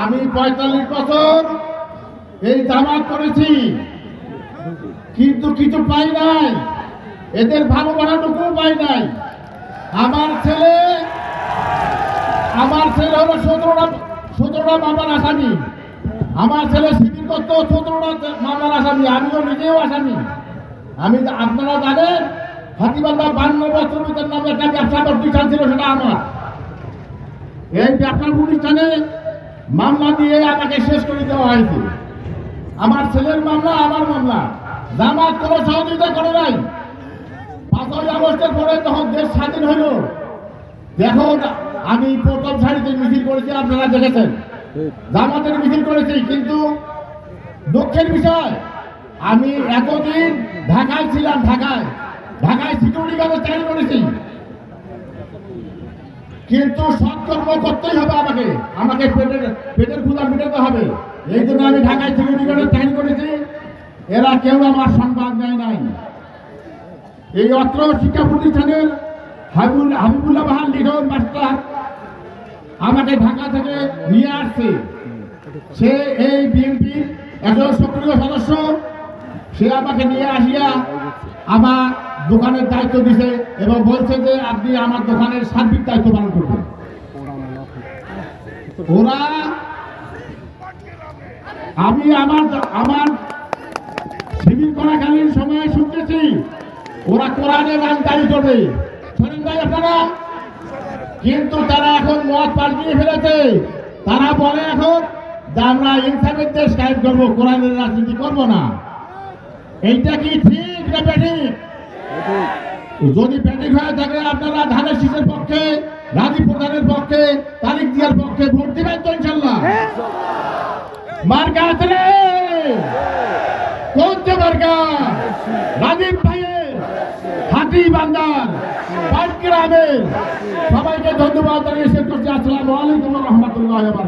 আমি ৪৫ বছর এই জামাত করেছি, কিন্তু কিছু পাই নাই, এদের ভালোবাসাটুকু পাই নাই। আমার ছেলে হলো ১৭টা মামলার আসামি। আমার ছেলে সিভিল করত ১৭টা মামলার আসামি, আমিও নিজেও আসামি। আপনারা জানেন হাতিবান্ধা ৫২ বছর ভিতর নামে একটা ব্যবসা প্রতিষ্ঠান ছিল, সেটা আমার। এই ব্যবসা প্রতিষ্ঠানে মামলা দিয়ে আমাকে শেষ করে দেওয়া হয়েছে। আমার ছেলের মামলা, আমার মামলা। জামাত কোনো সহযোগিতা করে নাই। ৫ই আগস্টের পরে যখন দেশ স্বাধীন হইল, দেখো আমি প্রথম সারিতে মিছিল করেছি, আপনারা দেখেছেন। জামাতের মিছিল করেছি, কিন্তু দুঃখের বিষয় আমি এতদিন ঢাকায় ছিলাম, ঢাকায় সিকিউরিটি গার্ডের চাকরি করেছি, কিন্তু সৎকর্ম করতেই হবে আমাকে পেটের ক্ষুধা মেটাতে হবে। এই জন্য আমি ঢাকায় সিকিউরিটি গার্ডের চাকরি করেছি। এরা কেউ আমার সংবাদ নেয় নাই। এই অত্র শিক্ষা প্রতিষ্ঠানের হাবিবুল্লাহ বাহার লিডন মাস্টার আমাকে ঢাকা থেকে নিয়ে আসছে। সে এই বিএনপির একজন সক্রিয় সদস্য। সে আমাকে নিয়ে আসিয়া আমার দোকানের দায়িত্ব দিছে এবং বলছে যে আপনি আমার দোকানের সার্বিক দায়িত্ব পালন করবেন। ওরা আমি আমার শিবির করাকালীন সময় শুনতেছি ওরা কোরআনের আইন দায়ী করবে, শোনেন নাই আপনারা? কিন্তু তারা এখন মত পাল্টিয়ে ফেলেছে। তারা বলে এখন যে আমরা ইনসাফের দেশ কায়েম করবো, কোরআনের রাজনীতি করবো না। এইটা কি ঠিক না ব্যাঠিক? যদি ব্যাঠিক হয়ে থাকে আপনারা ধানের শীষের পক্ষে, রাজীব প্রধানের পক্ষে, তারিক জিয়ার পক্ষে ভোট দিবেন তো ইনশাল্লাহ? মার্কা আছে রে, কোন যে মার্কা? রাজীব ভাইয়ের হাতিবান্ধার পাটগ্রামের। সবাইকে ধন্যবাদ জানিয়ে শেষ করছি। আসসালামু আলাইকুম ওয়া রাহমাতুল্লাহি ওয়া বারাকাতুহু।